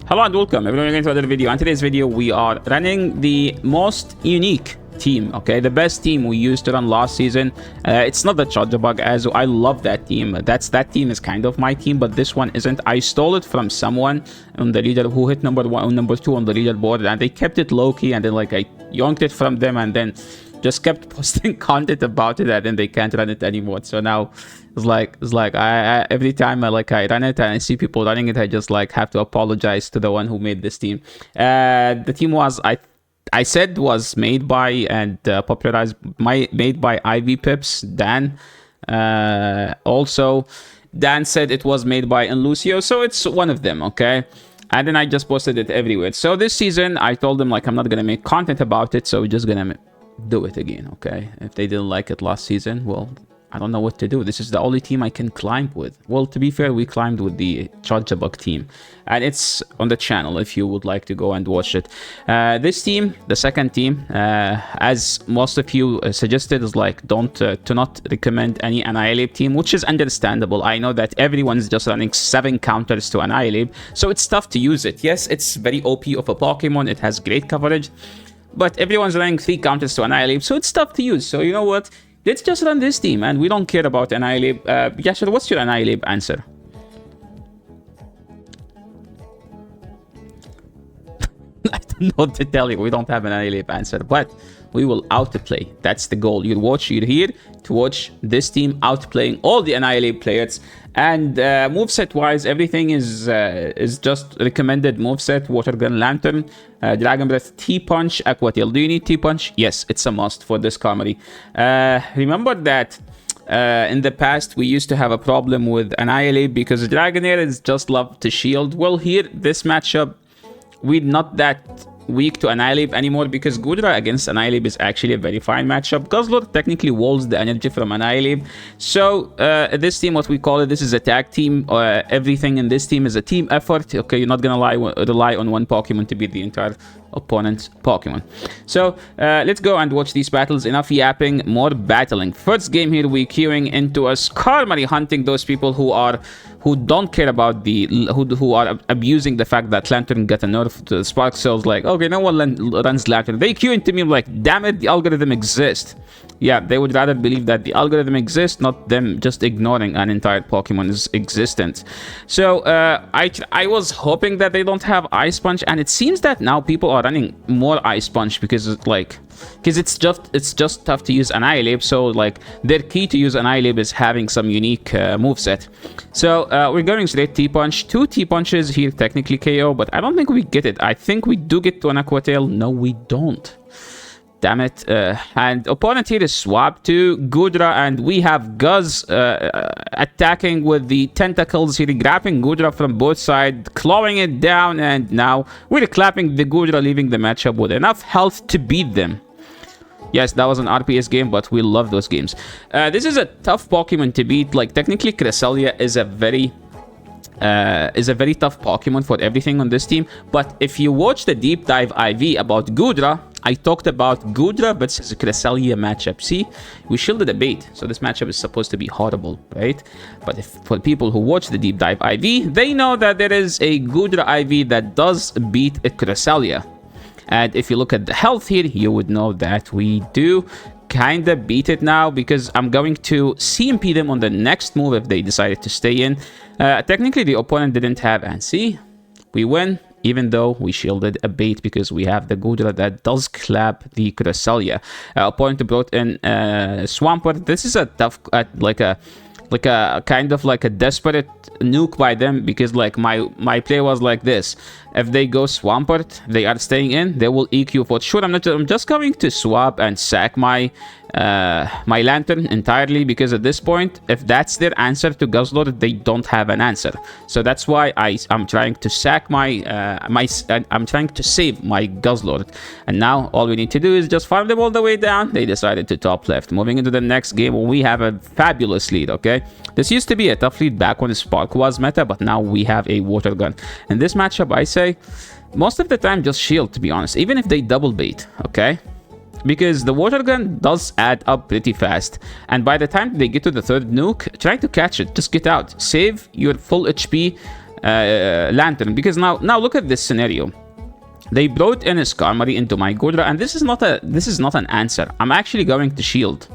Hello and welcome everyone again to another video. In today's video we are running the most unique team, okay, the best team we used to run last season. It's not the Charger Bug, as I love that team. That team is kind of my team, but this one isn't. I stole it from someone on the leader who hit number 1 or number 2 on the leaderboard, and they kept it low-key, and then like I yoinked it from them and then just kept posting content about it, and then they can't run it anymore. So now it's like I every time I run it and I see people running it, I just like have to apologize to the one who made this team. The team was I said was made by and popularized made by Ivy Pips Dan. Also Dan said it was made by Lucio, so it's one of them, okay? And then I just posted it everywhere. So this season I told them like I'm not gonna make content about it, so we're just gonna do it again, okay? If they didn't like it last season, well, I don't know what to do. This is the only team I can climb with. Well, to be fair, we climbed with the Charger Bug team, and it's on the channel if you would like to go and watch it. This team, the second team, as most of you suggested, is like to not recommend any Annihilape team, which is understandable. I know that everyone's just running 7 counters to Annihilape, so it's tough to use it. Yes, it's very OP of a Pokemon. It has great coverage, but everyone's running 3 counters to Annihilape, so it's tough to use. So you know what? Let's just run this team, and we don't care about Annihilape. Yashir, what's your Annihilape answer? I don't know what to tell you. We don't have an Annihilape answer, but we will outplay. That's the goal. You're here to watch this team outplaying all the Annihilape players. And moveset-wise, everything is just recommended moveset. Water Gun, Lanturn, Dragon Breath, T-Punch, Aqua Tail. Do you need T-Punch? Yes, it's a must for this Karmary. Remember that in the past, we used to have a problem with Annihilape because Dragonair is just love to shield. Well, here, this matchup, we're not that weak to Annihilape anymore because Goodra against Annihilape is actually a very fine matchup. Guzzlord technically walls the energy from Annihilape. So this team, what we call it, this is a tag team. Everything in this team is a team effort. Okay, you're not gonna rely on one Pokemon to beat the entire opponent's Pokemon. So let's go and watch these battles. Enough yapping, more battling. First game here, we're queuing into us Karmary, hunting those people who don't care about who are abusing the fact that Lanturn got a nerf to Spark Cells. Like, okay, no one runs Lanturn. They queue into me like, damn it, the algorithm exists. Yeah, they would rather believe that the algorithm exists, not them just ignoring an entire Pokemon's existence. So I was hoping that they don't have Ice Punch, and it seems that now people are running more Ice Punch because it's just tough to use Annihilape. So like their key to use Annihilape is having some unique moveset. So we're going straight T-Punch. 2 T-Punches here technically KO, but I don't think we get it. I think we do get to an Aqua Tail. No, we don't. Damn it. And opponent here is Swap to Goodra, and we have Guzz attacking with the tentacles here, grabbing Goodra from both sides, clawing it down, and now we're clapping the Goodra, leaving the matchup with enough health to beat them. Yes, that was an RPS game, but we love those games. This is a tough Pokemon to beat. Like, technically, Cresselia is a very tough Pokemon for everything on this team. But if you watch the deep dive IV about Goodra, I talked about Goodra versus Cresselia matchup. See, we shielded a bait, so this matchup is supposed to be horrible, right? But for people who watch the deep dive IV, they know that there is a Goodra IV that does beat a Cresselia. And if you look at the health here, you would know that we do kind of beat it now, because I'm going to CMP them on the next move if they decided to stay in. Technically, the opponent didn't have, and see, we win, even though we shielded a bait because we have the Goodra that does clap the Cresselia. Opponent brought in Swampert. This is a tough, like a kind of like a desperate nuke by them, because like my play was like this: if they go Swampert, they are staying in, they will EQ for sure. I'm just going to swap and sack my Lanturn entirely, because at this point, if that's their answer to Guzzlord, they don't have an answer. So that's why I'm trying to sack I'm trying to save my Guzzlord. And now all we need to do is just farm them all the way down. They decided to top left. Moving into the next game, we have a fabulous lead, okay? This used to be a tough lead back when Spark was meta, but now we have a Water Gun. In this matchup, I say, most of the time, just shield, to be honest, even if they double bait, okay? Because the Water Gun does add up pretty fast, and by the time they get to the 3rd nuke, try to catch it, just get out, save your full HP, Lanturn, because now look at this scenario. They brought in a Skarmory into my Goodra, and this is not an answer. I'm actually going to shield.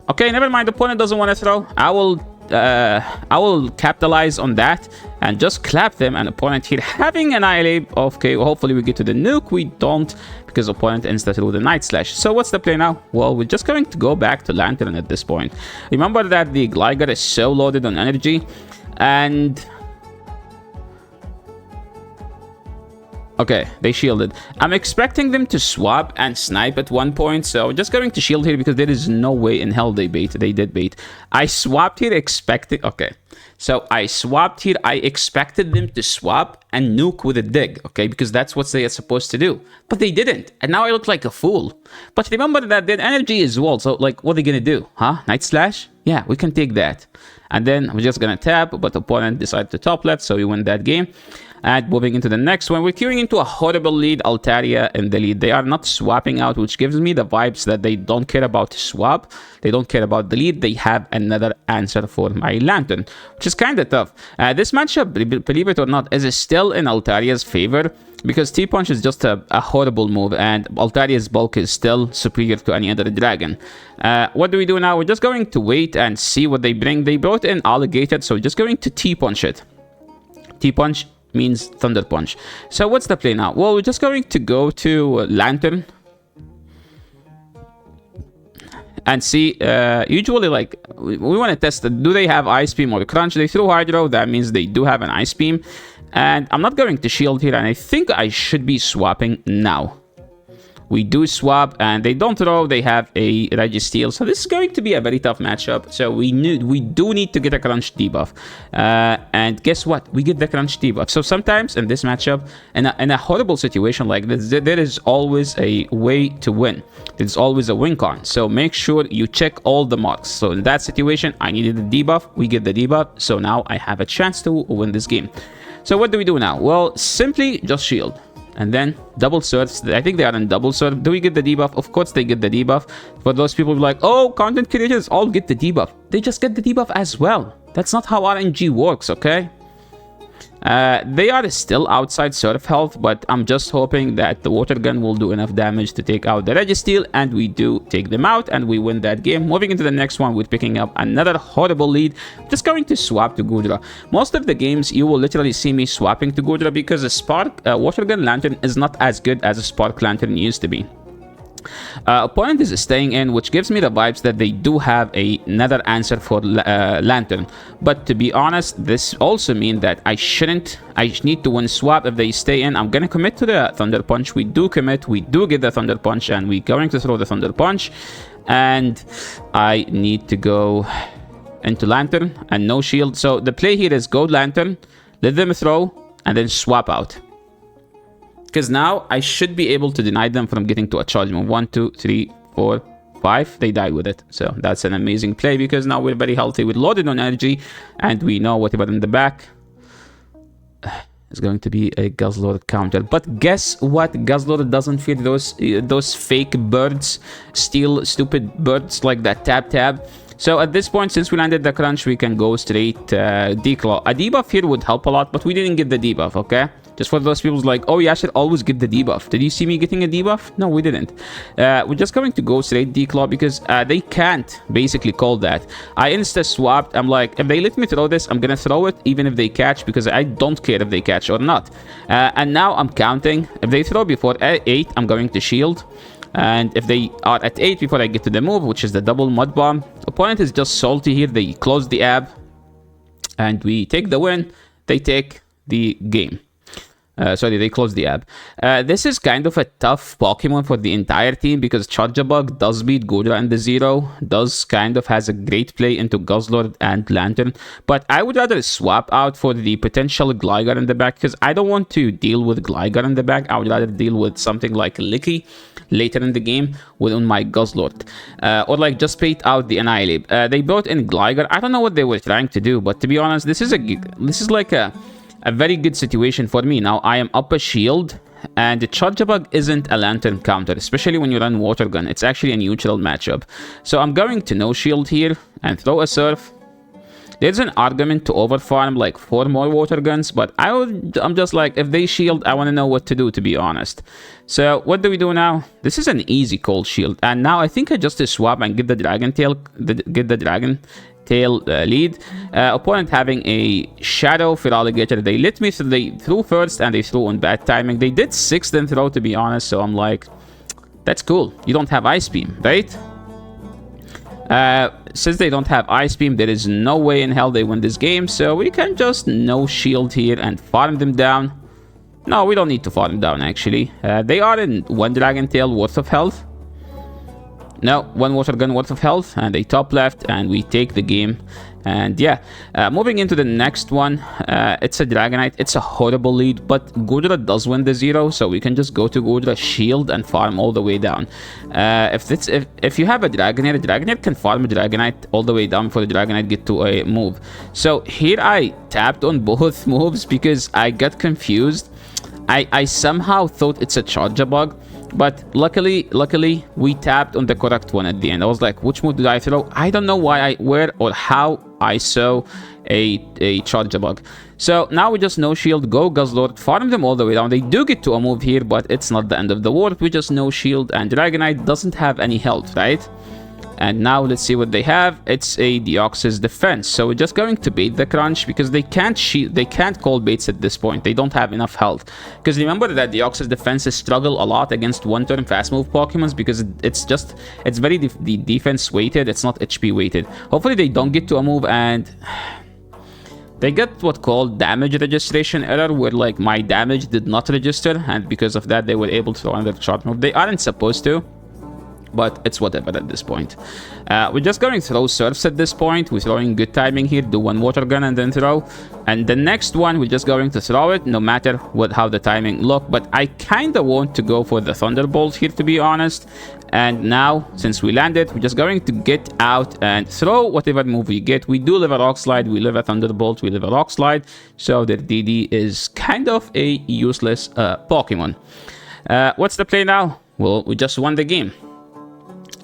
Okay, never mind. The opponent doesn't want to throw. I will capitalize on that and just clap them. And opponent here having an Annihilape. Okay, well, hopefully we get to the nuke. We don't, because opponent insta through the Night Slash. So what's the play now? Well, we're just going to go back to Lanturn at this point. Remember that the Gligar is so loaded on energy, and okay, they shielded. I'm expecting them to swap and snipe at one point, so just going to shield here because there is no way in hell they bait. They did bait. I swapped here expecting... Okay, so I swapped here. I expected them to swap and nuke with a dig, okay, because that's what they are supposed to do. But they didn't, and now I look like a fool. But remember that their energy is wall, so like, what are they gonna do? Huh? Night Slash? Yeah, we can take that. And then we're just gonna tap, but the opponent decided to top left, so we win that game. And moving into the next one, we're queuing into a horrible lead. Altaria in the lead. They are not swapping out, which gives me the vibes that they don't care about the swap. They don't care about the lead. They have another answer for my Lanturn, which is kind of tough. This matchup, believe it or not, is still in Altaria's favor, because T-Punch is just a horrible move, and Altaria's bulk is still superior to any other dragon. What do we do now? We're just going to wait and see what they bring. They brought in Alligator, so we're just going to T-Punch it. T-Punch means Thunder Punch. So what's the play now? Well, we're just going to go to Lanturn and see. Usually, like, we want to test it. Do they have Ice Beam or Crunch? They threw Hydro. That means they do have an Ice Beam. And I'm not going to shield here, and I think I should be swapping now. We do swap, and they don't throw. They have a Registeel, so this is going to be a very tough matchup. So we do need to get a Crunch debuff, and guess what? We get the Crunch debuff. So sometimes in this matchup, in a horrible situation like this, there is always a way to win. There's always a win con. So make sure you check all the marks. So in that situation, I needed the debuff. We get the debuff, so now I have a chance to win this game. So what do we do now? Well, simply just shield. And then double surf. I think they are in double surf. Do we get the debuff? Of course they get the debuff. For those people who are like, oh, content creators all get the debuff. They just get the debuff as well. That's not how RNG works, okay? They are still outside surf health, but I'm just hoping that the water gun will do enough damage to take out the Registeel, and we do take them out, and we win that game. Moving into the next one, we're picking up another horrible lead. Just going to swap to Goodra. Most of the games, you will literally see me swapping to Goodra because a Spark Water Gun Lanturn is not as good as a Spark Lanturn used to be. Opponent is staying in, which gives me the vibes that they do have another answer for Lanturn. But to be honest, this also means that I need to win swap. If they stay in, I'm gonna commit to the Thunder Punch. We do commit, we do get the Thunder Punch, and we're going to throw the Thunder Punch. And I need to go into Lanturn and no shield. So the play here is go Lanturn, let them throw, and then swap out. Because now I should be able to deny them from getting to a charge move. 1, 2, 3, 4, 5. They died with it. So that's an amazing play because now we're very healthy. We're loaded on energy and we know what about in the back. It's going to be a Guzzlord counter. But guess what? Guzzlord doesn't fear those fake birds. Steal stupid birds like that tab. So at this point, since we landed the Crunch, we can go straight Declaw. A debuff here would help a lot, but we didn't get the debuff, okay? Just for those people like, oh, yeah, I should always get the debuff. Did you see me getting a debuff? No, we didn't. We're just going to go straight Declaw because they can't basically call that. I insta-swapped. I'm like, if they let me throw this, I'm going to throw it even if they catch because I don't care if they catch or not. And now I'm counting. If they throw before 8, I'm going to shield. And if they are at 8 before I get to the move, which is the double Mud Bomb, opponent is just salty here. They close the ab. And we take the win. They take the game. Sorry, they closed the ab. This is kind of a tough Pokemon for the entire team because Charjabug does beat Goodra in the 0, does kind of has a great play into Guzzlord and Lanturn, but I would rather swap out for the potential Gligar in the back because I don't want to deal with Gligar in the back. I would rather deal with something like Licky later in the game on my Guzzlord, or like just bait out the Annihilape. They brought in Gligar. I don't know what they were trying to do, but to be honest, this is like a very good situation for me. Now I am up a shield, and the Charjabug isn't a Lanturn counter, especially when you run Water Gun. It's actually a neutral matchup. So I'm going to no shield here and throw a Surf. There's an argument to overfarm like 4 more water guns, but I'm just like, if they shield, I want to know what to do, to be honest. So what do we do now? This is an easy cold shield, and now I think I just swap and get the Dragon Tail, lead. Opponent having a Shadow Feraligatr. They let me they threw first and they threw on bad timing. They did 6th then throw, to be honest, so I'm like, that's cool. You don't have Ice Beam, right? Since they don't have Ice Beam, there is no way in hell they win this game, so we can just no shield here and farm them down. No, we don't need to farm down, actually. They are in 1 Dragon Tail worth of health. No, 1 water gun worth of health, and they top left, and we take the game. And yeah, moving into the next one, it's a Dragonite. It's a horrible lead, but Goodra does win the 0, so we can just go to Goodra, shield, and farm all the way down. If you have a Dragonair can farm a Dragonite all the way down before the Dragonite get to a move. So here I tapped on both moves because I got confused. I somehow thought it's a Charjabug, but luckily we tapped on the correct one at the end. I was like, which move did I throw? I don't know where or how I saw a Charjabug. So now we just no shield, go Guzzlord, farm them all the way down. They do get to a move here, but it's not the end of the world. We just no shield, and Dragonite doesn't have any health, right? And now let's see what they have. It's a Deoxys defense. So we're just going to bait the crunch because they can't call baits at this point. They don't have enough health. Because remember that Deoxys defenses struggle a lot against 1-turn fast move Pokemons because it's very defense weighted. It's not HP weighted. Hopefully they don't get to a move, and they get what called damage registration error, where like my damage did not register, and because of that they were able to throw another charge move. They aren't supposed to, but it's whatever at this point. We're just going to throw Surfs at this point. We're throwing good timing here, do 1 water gun and then throw. And the next one, we're just going to throw it, no matter how the timing look. But I kind of want to go for the Thunderbolt here, to be honest. And now, since we landed, we're just going to get out and throw whatever move we get. We do live a Rock Slide, we live a Thunderbolt, we live a Rock Slide. So their DD is kind of a useless Pokemon. What's the play now? Well, we just won the game.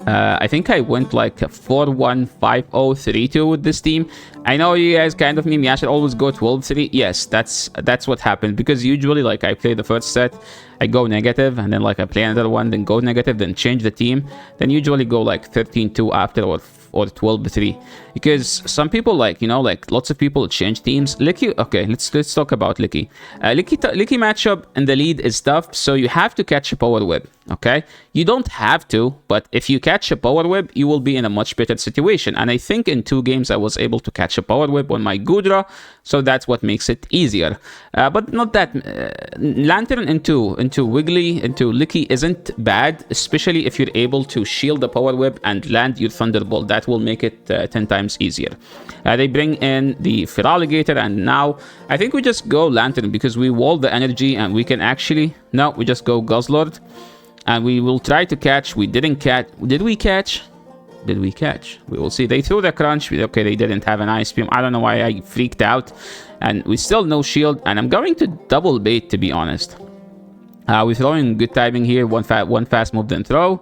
I think I went like 4-1, 5-0, 3-2 with this team. I know you guys kind of meme, I should always go 12-3. Yes, that's what happened, because usually like I play the first set, I go negative, and then like I play another one, then go negative, then change the team, then usually go like 13-2 after, or 12-3, because some people, like, you know, like lots of people change teams. Licky, okay, let's talk about Licky. Licky matchup in the lead is tough, so you have to catch a Power Whip. Okay, you don't have to, but if you catch a Power Whip, you will be in a much better situation. And I think in 2 games I was able to catch a Power Whip on my Goodra, so that's what makes it easier. But not that Lanturn into Licky isn't bad, especially if you're able to shield the Power Whip and land your Thunderbolt. That will make it 10 times easier. They bring in the Feraligatr, and now I think we just go Lanturn because we wall the energy, and we can actually, no, we just go Guzzlord. And we will try to catch. We didn't catch. Did we catch? Did we catch? We will see. They threw the crunch. Okay, they didn't have an Ice Beam. I don't know why I freaked out. And we still no shield. And I'm going to double bait, to be honest. We're throwing good timing here. One fast move, then throw.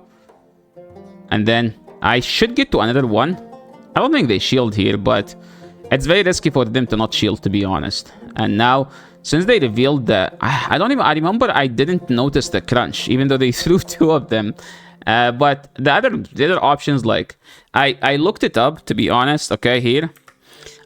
And then I should get to another one. I don't think they shield here, but it's very risky for them to not shield, to be honest. And now, since they revealed the... I remember I didn't notice the crunch, even though they threw 2 of them. But the other options, like... I looked it up, to be honest, okay, here.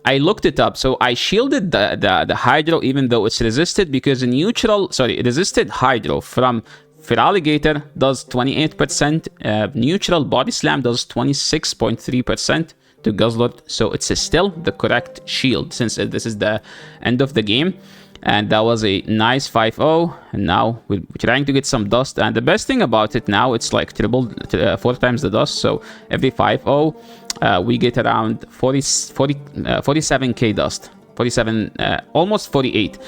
I looked it up, so I shielded the Hydro, even though it's resisted, because resisted Hydro from Feraligatr does 28%, neutral Body Slam does 26.3% to Guzzlord, so it's still the correct shield, since this is the end of the game. And that was a nice 5-0, and now we're trying to get some dust. And the best thing about it now, it's like 4 times the dust, so every 5-0 we get around 47k dust. 47, almost 48.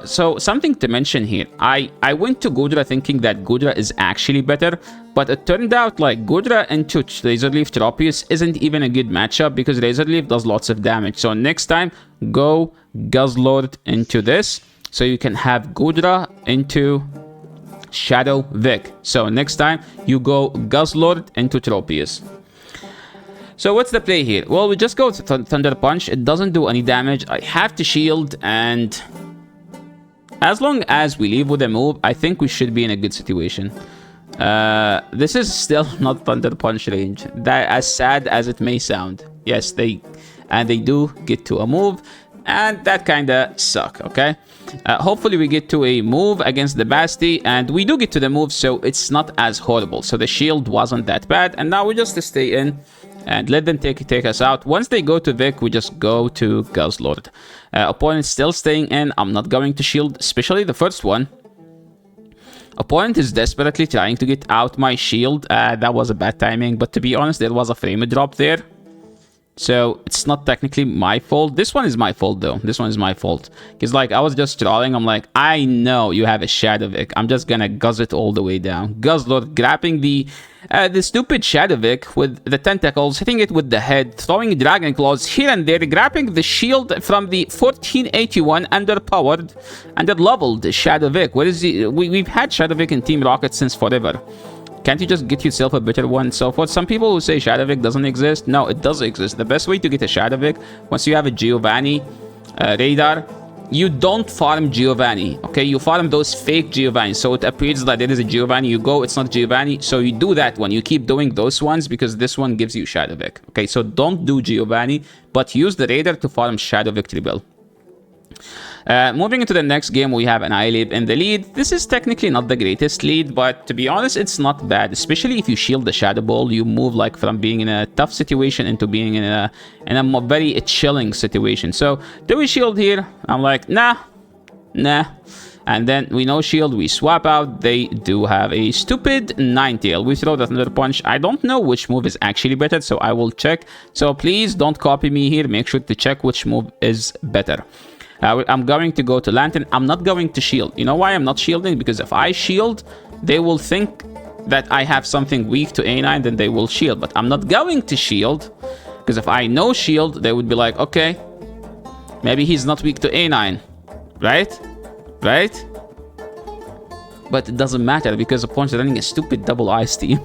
So something to mention here, I went to Goodra thinking that Goodra is actually better, but it turned out like Goodra into Razorleaf Tropius isn't even a good matchup, because Razorleaf does lots of damage. So next time, go Guzzlord into this, so you can have Goodra into Shadow Vic. So next time, you go Guzzlord into Tropius. So what's the play here? Well, we just go to Thunder Punch. It doesn't do any damage. I have to shield, and as long as we leave with a move, I think we should be in a good situation. This is still not Thunder Punch range. That, as sad as it may sound. Yes, they do get to a move, and that kind of suck, okay? Hopefully we get to a move against the Basti, and we do get to the move, so it's not as horrible. So the shield wasn't that bad, and now we just stay in and let them take us out. Once they go to Vic, we just go to Guzzlord. Opponent still staying in. I'm not going to shield, especially the first one. Opponent is desperately trying to get out my shield. That was a bad timing, but to be honest, there was a frame drop there. So it's not technically my fault. This one is my fault though. This one is my fault. Because like I was just trolling. I'm like, I know you have a Shadow Vic. I'm just gonna guzz it all the way down. Guzzlord grabbing the stupid Shadow Vic with the tentacles, hitting it with the head, throwing Dragon Claws here and there, grabbing the shield from the 1481 underpowered, under-leveled Shadow Vic. Where is he? We've had Shadow Vic in Team Rocket since forever. Can't you just get yourself a better one? So for some people who say Shadow Vic doesn't exist, no, it does exist. The best way to get a Shadow Vic, once you have a Giovanni radar, you don't farm Giovanni, okay? You farm those fake Giovanni. So it appears that there is a Giovanni, you go, it's not Giovanni. So you do that one. You keep doing those ones because this one gives you Shadow Vic, okay? So don't do Giovanni, but use the radar to farm Shadow Victory Bell. Moving into the next game, we have Annihilape in the lead. This is technically not the greatest lead, but to be honest, it's not bad. Especially if you shield the Shadow Ball, you move like from being in a tough situation into being in a very chilling situation. So, do we shield here? I'm like, nah. And then we no shield, we swap out. They do have a stupid Ninetale. We throw the Thunder Punch. I don't know which move is actually better, so I will check. So please don't copy me here. Make sure to check which move is better. I'm going to go to Lanturn. I'm not going to shield. You know why I'm not shielding? Because if I shield, they will think that I have something weak to A9, then they will shield. But I'm not going to shield, because if I no shield, they would be like, okay, maybe he's not weak to A9, right? Right? But it doesn't matter, because opponent's running a stupid double ice team.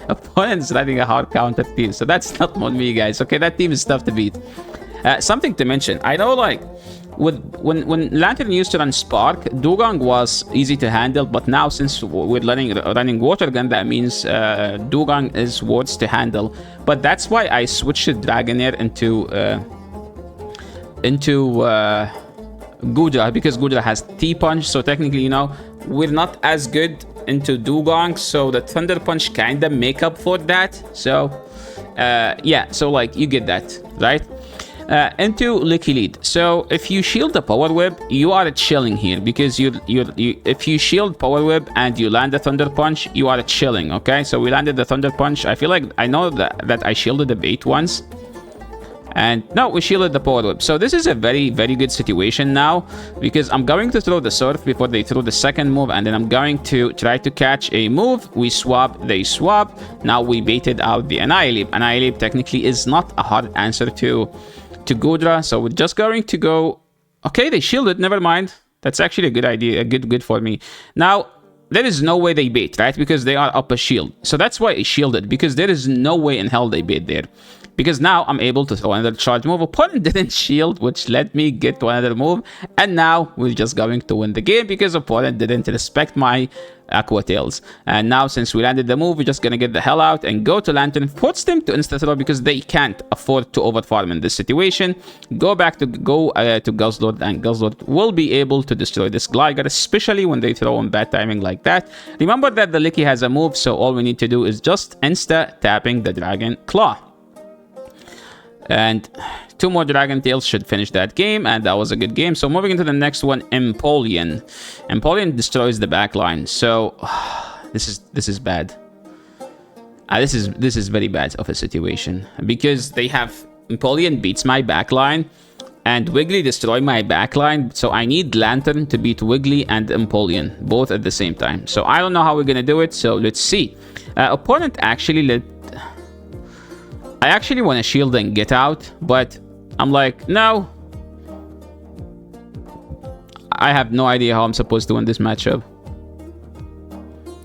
Opponent's running a hard counter team, so that's not on me, guys. Okay, that team is tough to beat. Something to mention, I know like when Lanturn used to run Spark, Dugong was easy to handle, but now since we're running Water Gun, that means Dugong is worse to handle. But that's why I switched Dragonair into Goodra, because Goodra has T-Punch, so technically, you know, we're not as good into Dugong, so the Thunder Punch kinda make up for that. So yeah, so like you get that, right? Into Licky Lead. So if you shield the Power Whip, you are chilling here, because if you shield Power Whip and you land the Thunder Punch, you are chilling, okay? So we landed the Thunder Punch. I feel like I know that I shielded the bait once. And no, we shielded the Power Whip. So this is a very, very good situation now, because I'm going to throw the Surf before they throw the second move, and then I'm going to try to catch a move. We swap, they swap. Now we baited out the Annihilape. Annihilape technically is not a hard answer to Goodra, so we're just going to go. Okay, they shielded, never mind. That's actually a good idea, good for me. Now, there is no way they bait, right? Because they are up a shield. So that's why I shielded, because there is no way in hell they bait there. Because now I'm able to throw another charge move. Opponent didn't shield, which let me get to another move. And now we're just going to win the game, because opponent didn't respect my Aqua Tails. And now since we landed the move, we're just gonna get the hell out and go to Lanturn. Force them to insta-throw, because they can't afford to overfarm in this situation. Go back to Guzzlord, and Guzzlord will be able to destroy this Gligar, especially when they throw in bad timing like that. Remember that the Licky has a move, so all we need to do is just insta-tapping the Dragon Claw. And 2 more Dragon Tails should finish that game, and that was a good game. So moving into the next one, Empoleon. Empoleon destroys the backline. So this is bad. This is very bad of a situation, because they have Empoleon beats my backline, and Wiggly destroy my backline. So I need Lanturn to beat Wiggly and Empoleon both at the same time. So I don't know how we're gonna do it. So let's see. Opponent actually I actually want to shield and get out, but I'm like, no. I have no idea how I'm supposed to win this matchup.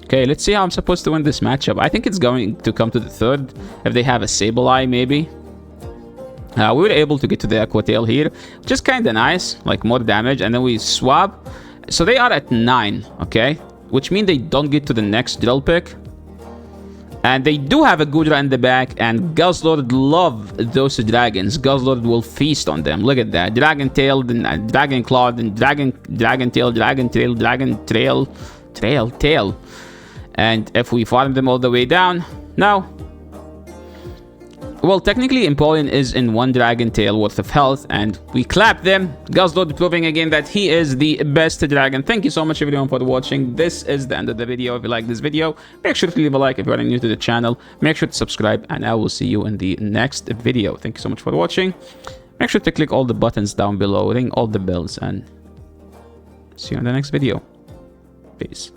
Okay, let's see how I'm supposed to win this matchup. I think it's going to come to the third if they have a Sableye, maybe. We were able to get to the Aqua Tail here, which is kind of nice, like more damage, and then we swap. So they are at 9, okay? Which means they don't get to the next drill pick. And they do have a Goodra in the back, and Guzzlord love those dragons. Guzzlord will feast on them. Look at that. Dragon Tail, then Dragon Claw, then Dragon Tail, Dragon Tail, Dragon Tail. And if we farm them all the way down, now... Well, technically, Empoleon is in 1 Dragon Tail worth of health, and we clap them. Guzzlord proving again that he is the best dragon. Thank you so much, everyone, for watching. This is the end of the video. If you like this video, make sure to leave a like. If you are new to the channel, make sure to subscribe, and I will see you in the next video. Thank you so much for watching. Make sure to click all the buttons down below, ring all the bells, and see you in the next video. Peace.